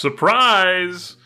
Surprise!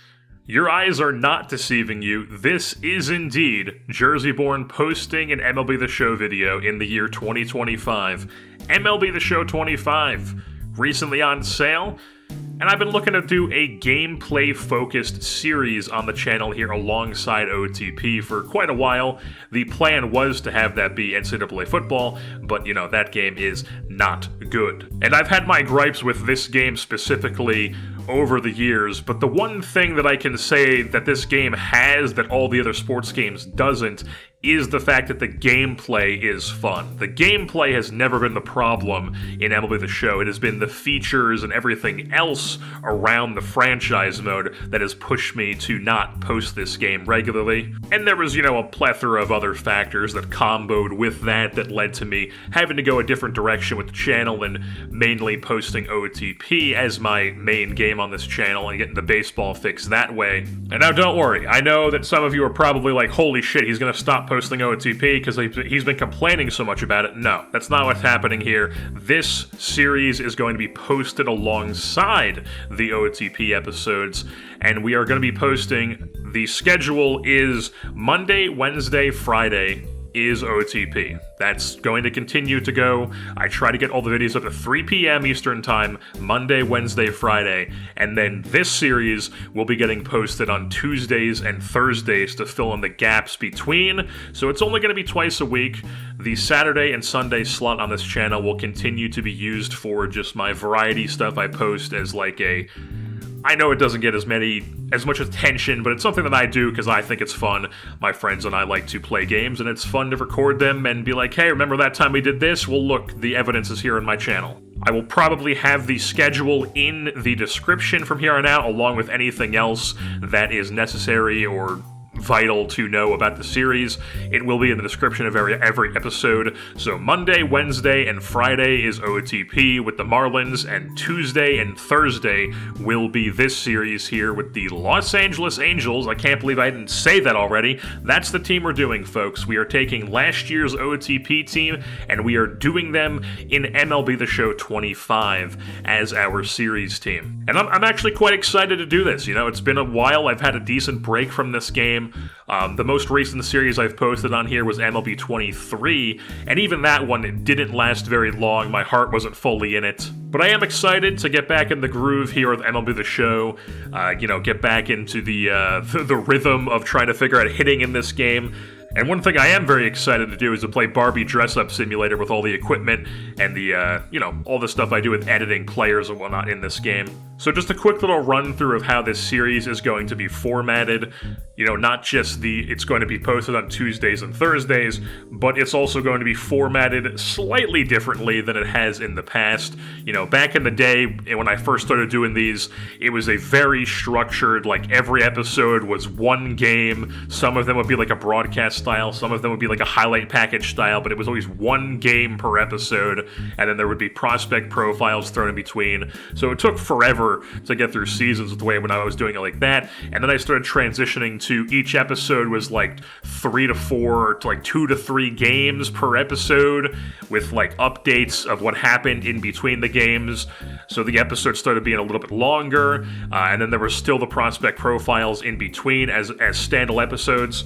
Your eyes are not deceiving you. This is indeed JerseyBorn posting an MLB The Show video in the year 2025. MLB The Show 25, recently on sale. And I've been looking to do a gameplay-focused series on the channel here alongside OTP for quite a while. The plan was to have that be NCAA football, but, that game is not good. And I've had my gripes with this game specifically over the years, but the one thing that I can say that this game has that all the other sports games doesn't is the fact that the gameplay is fun. The gameplay has never been the problem in MLB The Show. It has been the features and everything else around the franchise mode that has pushed me to not post this game regularly. And there was, a plethora of other factors that comboed with that led to me having to go a different direction with the channel and mainly posting OTP as my main game on this channel and getting the baseball fix that way. And now don't worry, I know that some of you are probably like, holy shit, he's gonna stop posting OTP because he's been complaining so much about it. No, that's not what's happening here. This series is going to be posted alongside the OTP episodes, and we are going to be posting, the schedule is Monday, Wednesday, Friday is OTP. That's going to continue to go. I try to get all the videos up to 3 p.m. Eastern Time, Monday, Wednesday, Friday, and then this series will be getting posted on Tuesdays and Thursdays to fill in the gaps between, so it's only going to be twice a week. The Saturday and Sunday slot on this channel will continue to be used for just my variety stuff I post as like I know it doesn't get as much attention, but it's something that I do because I think it's fun. My friends and I like to play games, and it's fun to record them and be like, hey, remember that time we did this? Well, look, the evidence is here in my channel. I will probably have the schedule in the description from here on out, along with anything else that is necessary or vital to know about the series. It will be in the description of every episode. So Monday, Wednesday, and Friday is OTP with the Marlins, and Tuesday and Thursday will be this series here with the Los Angeles Angels. I can't believe I didn't say that already. That's the team we're doing, folks. We are taking last year's OTP team, and we are doing them in MLB The Show 25 as our series team. And I'm actually quite excited to do this. It's been a while. I've had a decent break from this game. The most recent series I've posted on here was MLB 23, and even that one didn't last very long. My heart wasn't fully in it. But I am excited to get back in the groove here with MLB The Show, get back into the rhythm of trying to figure out hitting in this game. And one thing I am very excited to do is to play Barbie Dress-Up Simulator with all the equipment and the, all the stuff I do with editing players and whatnot in this game. So just a quick little run-through of how this series is going to be formatted. Not just it's going to be posted on Tuesdays and Thursdays, but it's also going to be formatted slightly differently than it has in the past. Back in the day, when I first started doing these, it was a very structured, every episode was one game. Some of them would be like a broadcast style, some of them would be like a highlight package style, but it was always one game per episode, and then there would be prospect profiles thrown in between. So it took forever to get through seasons with the way when I was doing it like that, and then I started transitioning to each episode was 3 to 4 to 2 to 3 games per episode with updates of what happened in between the games. So the episodes started being a little bit longer, and then there were still the prospect profiles in between as standalone episodes.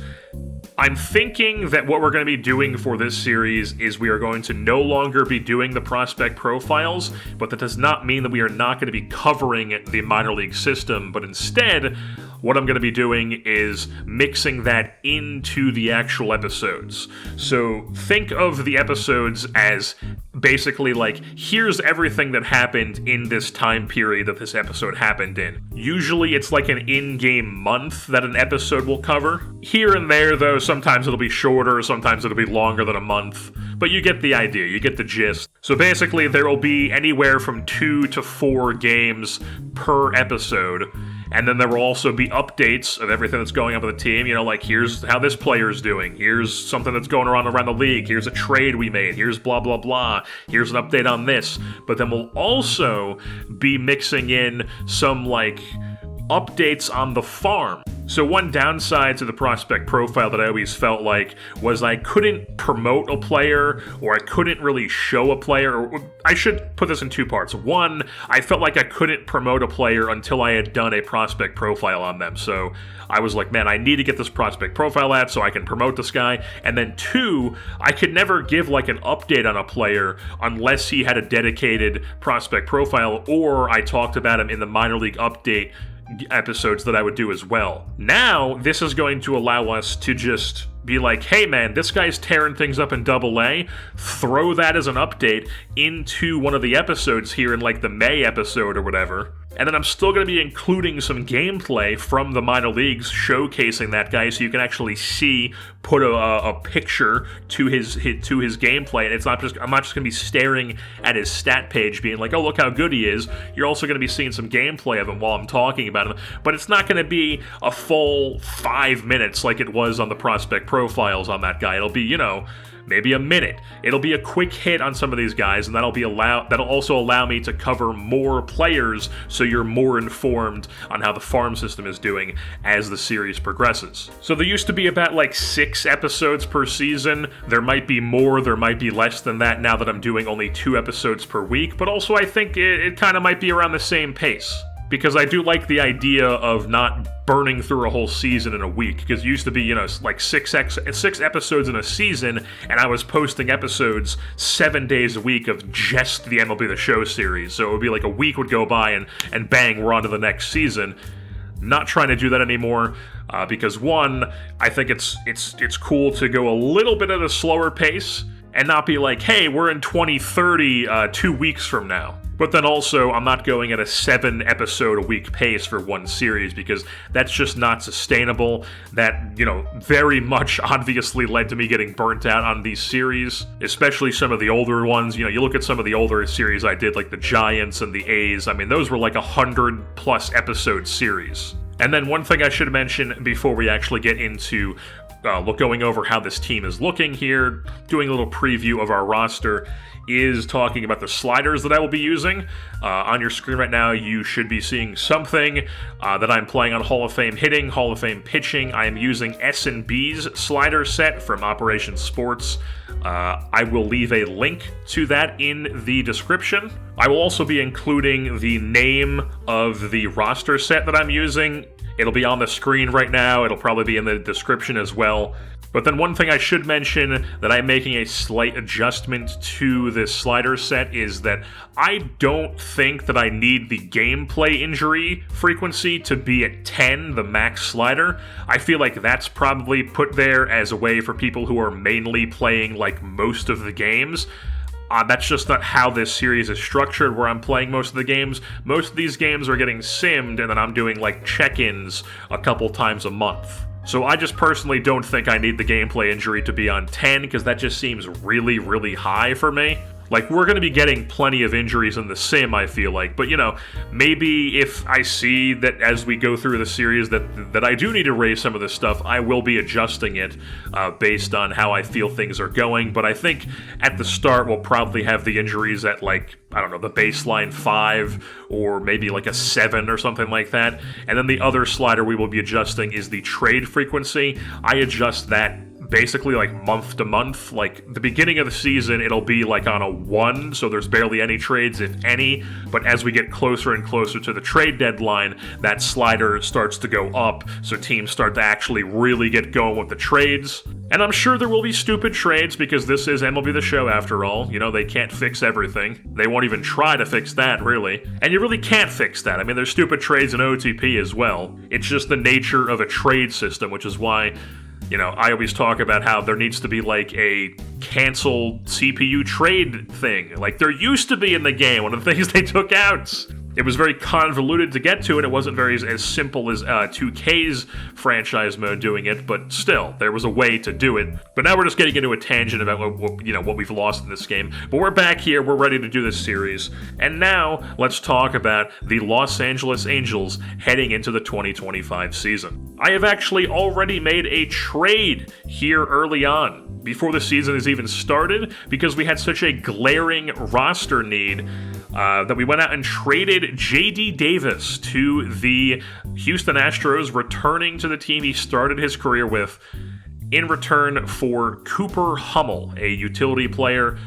I'm thinking that what we're going to be doing for this series is we are going to no longer be doing the prospect profiles, but that does not mean that we are not going to be covering the minor league system, but instead, what I'm going to be doing is mixing that into the actual episodes. So think of the episodes as basically here's everything that happened in this time period that this episode happened in. Usually it's an in-game month that an episode will cover. Here and there, though, sometimes it'll be shorter, sometimes it'll be longer than a month. But you get the idea, you get the gist. So basically, there will be anywhere from 2 to 4 games per episode. And then there will also be updates of everything that's going on with the team. Here's how this player's doing. Here's something that's going around the league. Here's a trade we made. Here's blah, blah, blah. Here's an update on this. But then we'll also be mixing in some, updates on the farm. So one downside to the prospect profile that I always felt like was I couldn't promote a player, or I couldn't really show a player. Or I should put this in two parts. One, I felt like I couldn't promote a player until I had done a prospect profile on them. So I was like, man, I need to get this prospect profile out so I can promote this guy. And then two, I could never give like an update on a player unless he had a dedicated prospect profile, or I talked about him in the minor league update episodes that I would do as well. Now, this is going to allow us to just be like, hey man, this guy's tearing things up in AA, throw that as an update into one of the episodes here in like the May episode or whatever. And then I'm still going to be including some gameplay from the minor leagues showcasing that guy, so you can actually see, put a picture to his gameplay, and I'm not just going to be staring at his stat page being like, oh, look how good he is. You're also going to be seeing some gameplay of him while I'm talking about him, but it's not going to be a full 5 minutes like it was on the prospect profiles on that guy. It'll be, maybe a minute. It'll be a quick hit on some of these guys, and that'll also allow me to cover more players, so you're more informed on how the farm system is doing as the series progresses. So there used to be about like 6 episodes per season. There might be more, there might be less than that now that I'm doing only 2 episodes per week, but also I think it kind of might be around the same pace. Because I do like the idea of not burning through a whole season in a week. Because it used to be, like 6 episodes in a season, and I was posting episodes 7 days a week of just the MLB The Show series. So it would be like a week would go by, and bang, we're on to the next season. Not trying to do that anymore, because one, I think it's cool to go a little bit at a slower pace, and not be like, hey, we're in 2030 2 weeks from now. But then also, I'm not going at a 7 episode a week pace for one series, because that's just not sustainable. That, very much obviously led to me getting burnt out on these series, especially some of the older ones. You look at some of the older series I did, like the Giants and the A's. I mean, those were like 100+ episode series. And then one thing I should mention before we actually get into going over how this team is looking here, doing a little preview of our roster, is talking about the sliders that I will be using. On your screen right now, you should be seeing something that I'm playing on Hall of Fame hitting, Hall of Fame pitching. I am using S&B's slider set from Operation Sports. I will leave a link to that in the description. I will also be including the name of the roster set that I'm using. It'll be on the screen right now. It'll probably be in the description as well. But then one thing I should mention that I'm making a slight adjustment to this slider set is that I don't think that I need the gameplay injury frequency to be at 10, the max slider. I feel like that's probably put there as a way for people who are mainly playing like most of the games. That's just not how this series is structured, where I'm playing most of the games. Most of these games are getting simmed, and then I'm doing like check-ins a couple times a month. So I just personally don't think I need the gameplay injury to be on 10, because that just seems really, really high for me. Like, we're going to be getting plenty of injuries in the sim, I feel like. But, maybe if I see that as we go through the series that I do need to raise some of this stuff, I will be adjusting it based on how I feel things are going. But I think at the start, we'll probably have the injuries at, like, I don't know, the baseline 5 or maybe like a 7 or something like that. And then the other slider we will be adjusting is the trade frequency. I adjust that basically like month to month. Like the beginning of the season, it'll be like on a 1, so there's barely any trades, if any. But as we get closer and closer to the trade deadline, that slider starts to go up, so teams start to actually really get going with the trades. And I'm sure there will be stupid trades, because this is MLB The Show after all. They can't fix everything. They won't even try to fix that, really. And you really can't fix that. I mean, there's stupid trades in OTP as well. It's just the nature of a trade system, which is why I always talk about how there needs to be like a canceled CPU trade thing. Like there used to be in the game, one of the things they took out. It was very convoluted to get to, and it wasn't very as simple as 2K's franchise mode doing it, but still, there was a way to do it. But now we're just getting into a tangent about what we've lost in this game. But we're back here, we're ready to do this series. And now, let's talk about the Los Angeles Angels heading into the 2025 season. I have actually already made a trade here early on, before the season has even started, because we had such a glaring roster need. that we went out and traded J.D. Davis to the Houston Astros, returning to the team he started his career with, in return for Cooper Hummel, a utility player.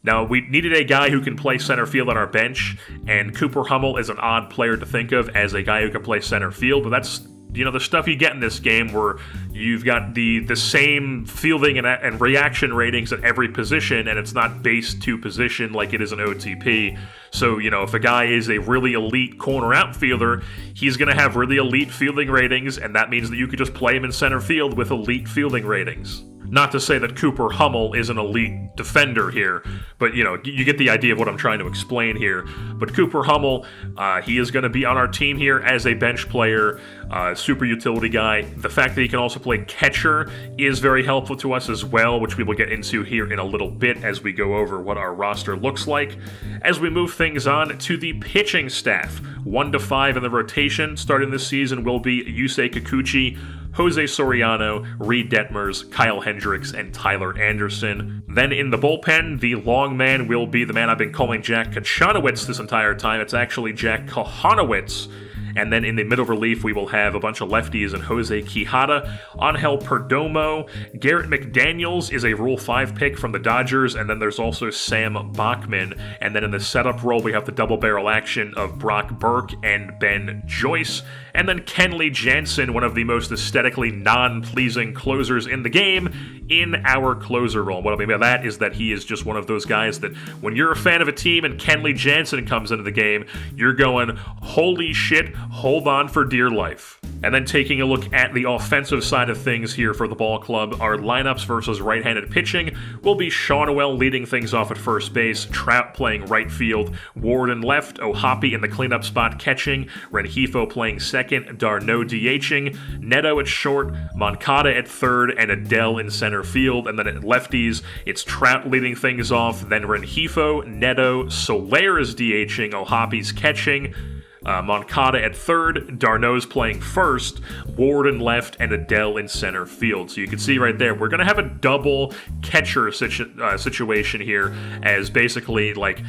Now, we needed a guy who can play center field on our bench, and Cooper Hummel is an odd player to think of as a guy who can play center field, but that's, you know, the stuff you get in this game where you've got the same fielding and reaction ratings at every position, and it's not based to position like it is an OTP. So, you know, if a guy is a really elite corner outfielder, he's going to have really elite fielding ratings, and that means that you could just play him in center field with elite fielding ratings. Not to say that Cooper Hummel is an elite defender here, but, you know, you get the idea of what I'm trying to explain here. But Cooper Hummel, he is going to be on our team here as a bench player, super utility guy. The fact that he can also play catcher is very helpful to us as well, which we will get into here in a little bit as we go over what our roster looks like. As we move things on to the pitching staff, 1 to 5 in the rotation starting this season will be Yusei Kikuchi, Jose Soriano, Reed Detmers, Kyle Hendricks, and Tyler Anderson. Then in the bullpen, the long man will be the man I've been calling Jack Kachanowicz this entire time. It's actually Jack Kahanowicz. And then in the middle relief, we will have a bunch of lefties and Jose Quijada, Angel Perdomo. Garrett McDaniels is a Rule 5 pick from the Dodgers, and then there's also Sam Bachman. And then in the setup role, we have the double barrel action of Brock Burke and Ben Joyce. And then Kenley Jansen, one of the most aesthetically non-pleasing closers in the game, in our closer role. What I mean by that is that he is just one of those guys that when you're a fan of a team and Kenley Jansen comes into the game, you're going, holy shit, hold on for dear life. And then taking a look at the offensive side of things here for the ball club, our lineups versus right-handed pitching will be Shawnuel leading things off at first base, Trout playing right field, Ward in left, O'Hoppe in the cleanup spot catching, Rengifo playing second, D'Arnaud DHing, Neto at short, Moncada at third, and Adele in center field. And then at lefties, it's Trout leading things off, then Rengifo, Neto, Soler is DHing, O'Hoppe's catching, Moncada at third, D'Arnaud's playing first, Ward in left, and Adele in center field. So you can see right there, we're going to have a double catcher situation here, as basically, like,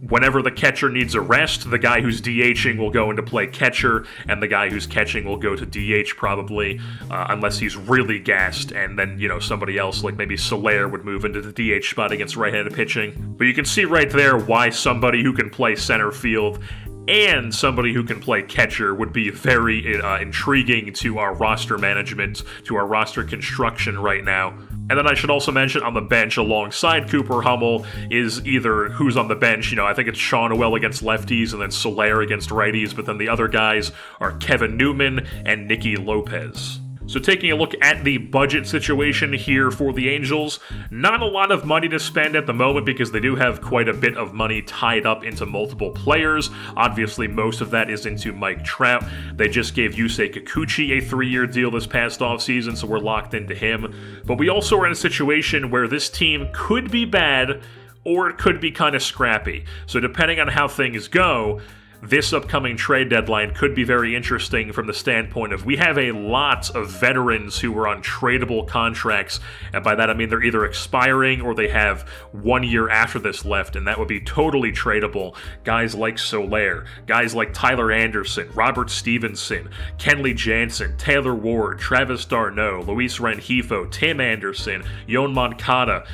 whenever the catcher needs a rest, the guy who's DHing will go into play catcher, and the guy who's catching will go to DH probably, unless he's really gassed, and then, you know, somebody else, like maybe Soler, would move into the DH spot against right-handed pitching. But you can see right there why somebody who can play center field and somebody who can play catcher would be very intriguing to our roster management, to our roster construction right now. And then I should also mention on the bench alongside Cooper Hummel is either who's on the bench, you know, I think it's Shawnuel against lefties and then Soler against righties, but then the other guys are Kevin Newman and Nicky Lopez. So taking a look at the budget situation here for the Angels, not a lot of money to spend at the moment because they do have quite a bit of money tied up into multiple players. Obviously, most of that is into Mike Trout. They just gave Yusei Kikuchi a 3-year deal this past offseason, so we're locked into him. But we also are in a situation where this team could be bad or it could be kind of scrappy. So depending on how things go, this upcoming trade deadline could be very interesting from the standpoint of we have a lot of veterans who are on tradable contracts, and by that I mean they're either expiring or they have 1 year after this left, and that would be totally tradable. Guys like Soler, guys like Tyler Anderson, Robert Stevenson, Kenley Jansen, Taylor Ward, Travis d'Arnaud, Luis Rengifo, Tim Anderson, Yoan Moncada,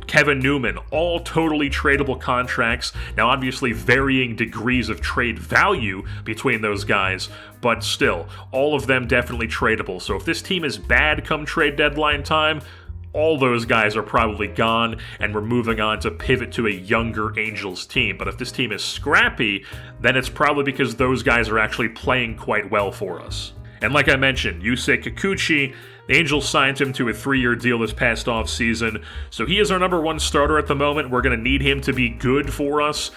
Kevin Newman, all totally tradable contracts. Now obviously varying degrees of trade value between those guys, but still, all of them definitely tradable. So if this team is bad come trade deadline time, all those guys are probably gone, and we're moving on to pivot to a younger Angels team. But if this team is scrappy, then it's probably because those guys are actually playing quite well for us. And like I mentioned, Yusei Kikuchi, the Angels signed him to a 3-year deal this past offseason, so he is our number 1 starter at the moment. We're going to need him to be good for us.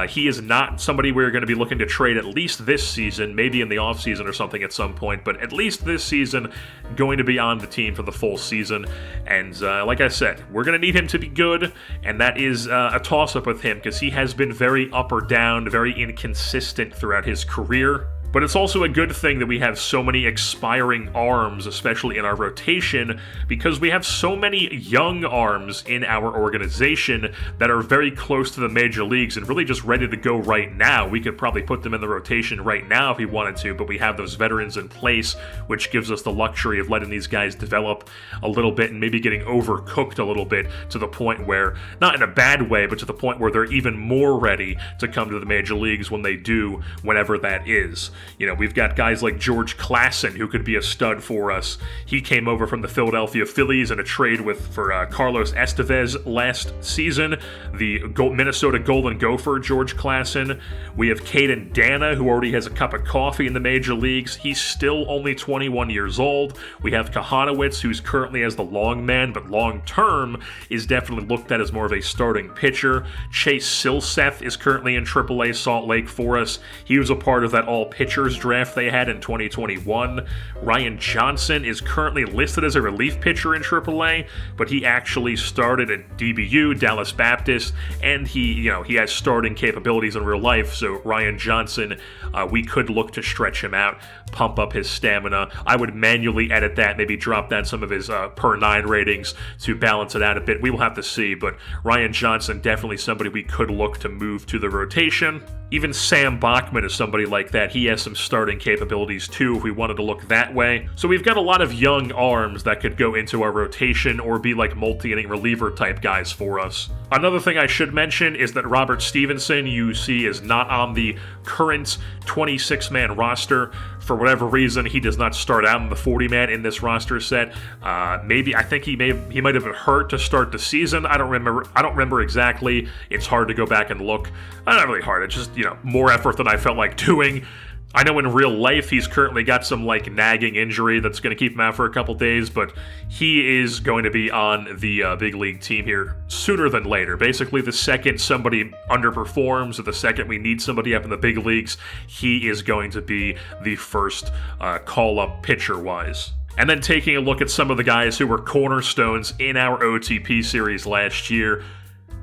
He is not somebody we're going to be looking to trade at least this season, maybe in the offseason or something at some point, but at least this season, going to be on the team for the full season. And like I said, we're going to need him to be good, and that is a toss-up with him because he has been very up or down, very inconsistent throughout his career. But it's also a good thing that we have so many expiring arms, especially in our rotation, because we have so many young arms in our organization that are very close to the major leagues and really just ready to go right now. We could probably put them in the rotation right now if we wanted to, but we have those veterans in place, which gives us the luxury of letting these guys develop a little bit and maybe getting overcooked a little bit to the point where, not in a bad way, but to the point where they're even more ready to come to the major leagues when they do, whenever that is. You know, we've got guys like George Klassen, who could be a stud for us. He came over from the Philadelphia Phillies in a trade for Carlos Estevez last season. The Minnesota Golden Gopher, George Klassen. We have Caden Dana, who already has a cup of coffee in the major leagues. He's still only 21 years old. We have Kahanowitz, who's currently as the long man, but long term is definitely looked at as more of a starting pitcher. Chase Silseth is currently in AAA Salt Lake for us. He was a part of that all pitchers draft they had in 2021. Ryan Johnson is currently listed as a relief pitcher in AAA, but he actually started at DBU, Dallas Baptist, and he has starting capabilities in real life. So Ryan Johnson, we could look to stretch him out, pump up his stamina. I would manually edit that, maybe drop down some of his per 9 ratings to balance it out a bit. We will have to see, but Ryan Johnson, definitely somebody we could look to move to the rotation. Even Sam Bachman is somebody like that. He has some starting capabilities too if we wanted to look that way. So we've got a lot of young arms that could go into our rotation or be like multi-inning reliever type guys for us. Another thing I should mention is that Robert Stevenson, you see, is not on the current 26-man roster. For whatever reason, he does not start out in the 40-man in this roster set. I think he might have been hurt to start the season. I don't remember exactly. It's hard to go back and look. Not really hard. It's just, more effort than I felt like doing. I know in real life he's currently got some nagging injury that's going to keep him out for a couple days, but he is going to be on the big league team here sooner than later. Basically, the second somebody underperforms or the second we need somebody up in the big leagues, he is going to be the first call-up pitcher-wise. And then taking a look at some of the guys who were cornerstones in our OTP series last year,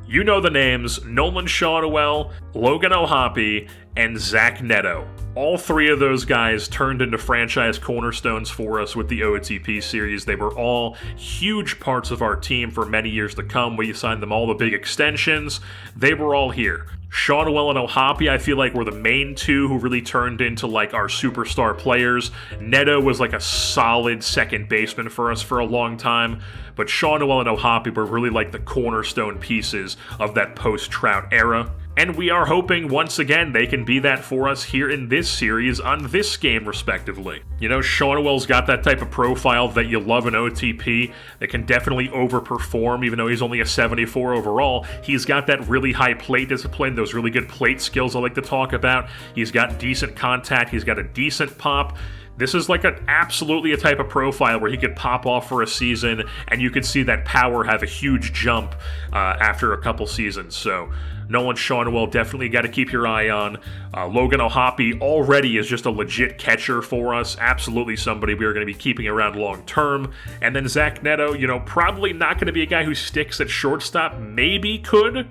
you know the names: Nolan Shawnuel, Logan O'Hoppe, and Zach Neto. All three of those guys turned into franchise cornerstones for us with the OTP series. They were all huge parts of our team for many years to come. We signed them all the big extensions. They were all here. Shawnuel and O'Hoppe, I feel like, were the main two who really turned into our superstar players. Neto was a solid second baseman for us for a long time, but Shawnuel and O'Hoppe were really the cornerstone pieces of that post-Trout era. And we are hoping, once again, they can be that for us here in this series on this game, respectively. Shawnuel's got that type of profile that you love in OTP that can definitely overperform, even though he's only a 74 overall. He's got that really high plate discipline, those really good plate skills I like to talk about. He's got decent contact. He's got a decent pop. This is absolutely a type of profile where he could pop off for a season, and you could see that power have a huge jump after a couple seasons. So Nolan Shawnuel, definitely got to keep your eye on. Logan O'Hoppe already is just a legit catcher for us. Absolutely somebody we are going to be keeping around long term. And then Zach Neto, probably not going to be a guy who sticks at shortstop. Maybe could.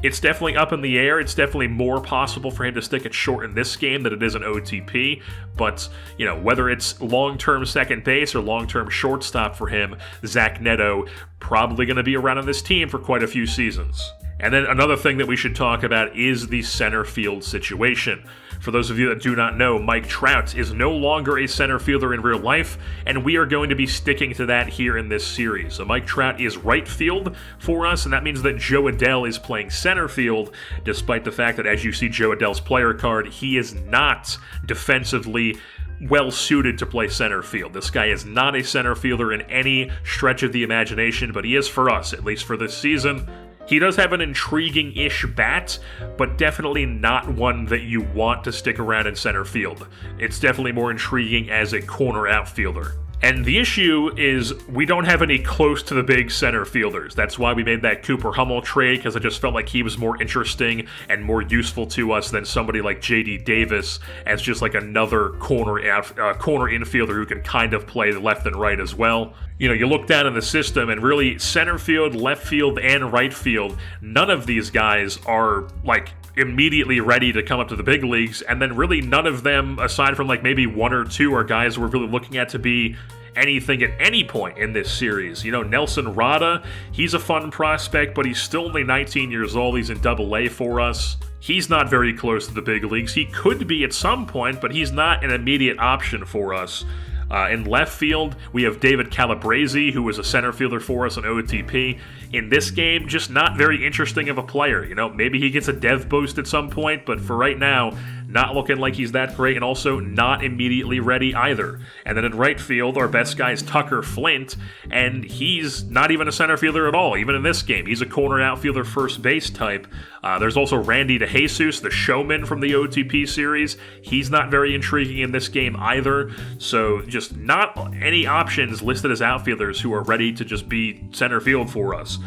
It's definitely up in the air. It's definitely more possible for him to stick it short in this game than it is in OTP. But, whether it's long-term second base or long-term shortstop for him, Zach Neto probably going to be around on this team for quite a few seasons. And then another thing that we should talk about is the center field situation. For those of you that do not know, Mike Trout is no longer a center fielder in real life, and we are going to be sticking to that here in this series. So Mike Trout is right field for us, and that means that Joe Adell is playing center field, despite the fact that, as you see Joe Adell's player card, he is not defensively well suited to play center field. This guy is not a center fielder in any stretch of the imagination, but he is for us, at least for this season. He does have an intriguing-ish bat, but definitely not one that you want to stick around in center field. It's definitely more intriguing as a corner outfielder. And the issue is we don't have any close to the big center fielders. That's why we made that Cooper Hummel trade, because I just felt like he was more interesting and more useful to us than somebody like J.D. Davis as just another corner infielder who can kind of play left and right as well. You look down in the system and really center field, left field, and right field, none of these guys are immediately ready to come up to the big leagues, and then really none of them, aside from like maybe one or two, are guys we're really looking at to be anything at any point in this series. You know, Nelson Rada, he's a fun prospect, but he's still only 19 years old. He's in Double-A for us. He's not very close to the big leagues. He could be at some point, but he's not an immediate option for us. In left field, we have David Calabrese, who was a center fielder for us on OTP. In this game, just not very interesting of a player. You know, maybe he gets a dev boost at some point, but for right now, not looking like he's that great, and also not immediately ready either. And then in right field, our best guy is Tucker Flint, and he's not even a center fielder at all, even in this game. He's a corner outfielder first base type. There's also Randy DeJesus, the showman from the OTP series. He's not very intriguing in this game either, so just not any options listed as outfielders who are ready to just be center field for us.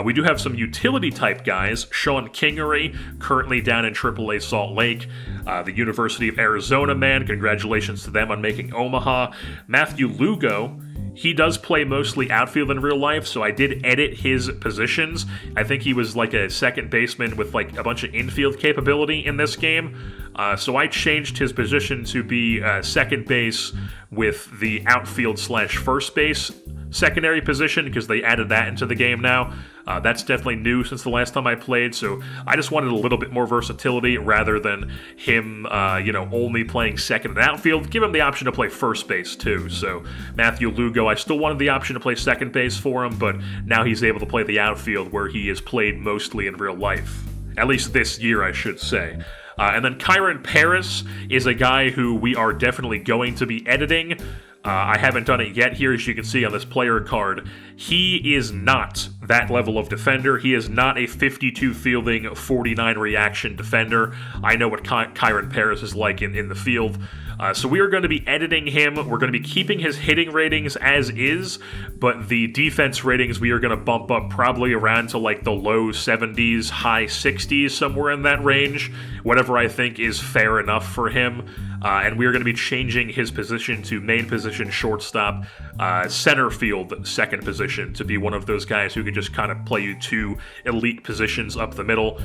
We do have some utility-type guys. Sean Kingery, currently down in AAA Salt Lake. The University of Arizona man, congratulations to them on making Omaha. Matthew Lugo, he does play mostly outfield in real life, so I did edit his positions. I think he was like a second baseman with like a bunch of infield capability in this game. So I changed his position to be second base with the outfield / first base secondary position, because they added that into the game now. That's definitely new since the last time I played, so I just wanted a little bit more versatility rather than him, only playing second and outfield. Give him the option to play first base too. So Matthew Lugo, I still wanted the option to play second base for him, but now he's able to play the outfield where he has played mostly in real life. At least this year, I should say. And then Kyron Paris is a guy who we are definitely going to be editing. I haven't done it yet here, as you can see on this player card. He is not that level of defender. He is not a 52 fielding, 49 reaction defender. I know what Kyron Paris is like in the field. So we are going to be editing him. We're going to be keeping his hitting ratings as is, but the defense ratings we are going to bump up probably around to like the low 70s, high 60s, somewhere in that range. Whatever I think is fair enough for him. And we are going to be changing his position to main position shortstop, center field second position, to be one of those guys who can just kind of play you two elite positions up the middle,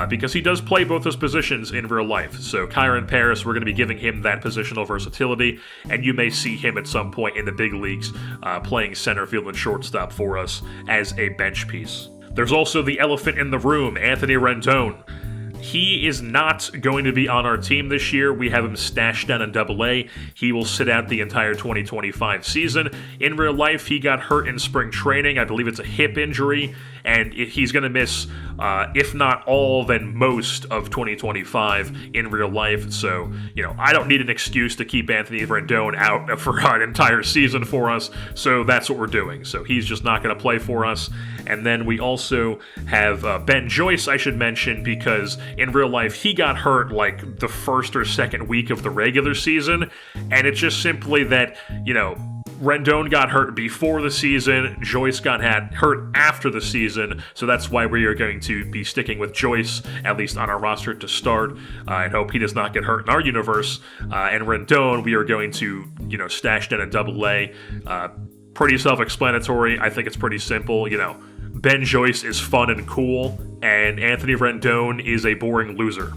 because he does play both those positions in real life. So Kyron Paris, we're going to be giving him that positional versatility, and you may see him at some point in the big leagues playing center field and shortstop for us as a bench piece. There's also the elephant in the room, Anthony Rendon. He is not going to be on our team this year. We have him stashed down in Double-A. He will sit out the entire 2025 season. In real life, he got hurt in spring training. I believe it's a hip injury, and he's going to miss, if not all, then most of 2025 in real life. So, I don't need an excuse to keep Anthony Rendon out for an entire season for us, so that's what we're doing. So he's just not going to play for us. And then we also have Ben Joyce, I should mention, because in real life, he got hurt like the first or second week of the regular season, and it's just simply that, Rendon got hurt before the season, Joyce got hurt after the season, so that's why we are going to be sticking with Joyce, at least on our roster to start, and hope he does not get hurt in our universe. And Rendon, we are going to, stash down in Double-A. Pretty self-explanatory. I think it's pretty simple, Ben Joyce is fun and cool, and Anthony Rendon is a boring loser.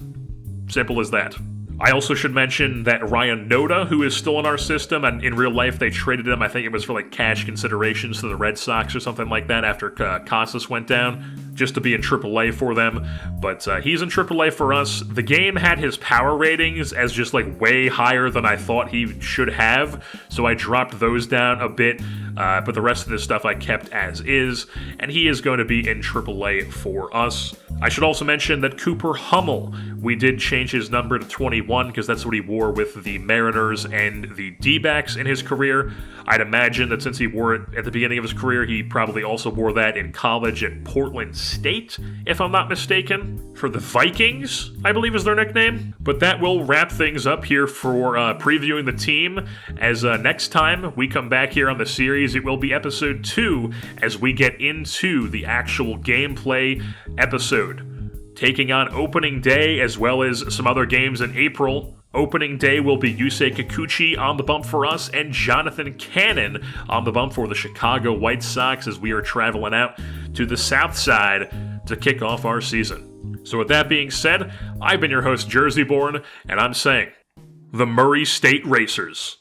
Simple as that. I also should mention that Ryan Noda, who is still in our system, and in real life they traded him, I think it was for like cash considerations to the Red Sox or something like that after Casas went down, just to be in AAA for them, but he's in AAA for us. The game had his power ratings as just like way higher than I thought he should have, so I dropped those down a bit, but the rest of this stuff I kept as is, and he is going to be in AAA for us. I should also mention that Cooper Hummel, we did change his number to 21 because that's what he wore with the Mariners and the D-backs in his career. I'd imagine that since he wore it at the beginning of his career, he probably also wore that in college at Portland State, if I'm not mistaken, for the Vikings, I believe is their nickname. But that will wrap things up here for previewing the team, as next time we come back here on the series, it will be episode 2 as we get into the actual gameplay episode. Taking on opening day as well as some other games in April. Opening day will be Yusei Kikuchi on the bump for us and Jonathan Cannon on the bump for the Chicago White Sox as we are traveling out to the south side to kick off our season. So with that being said, I've been your host, JerseyBorn, and I'm saying, the Murray State Racers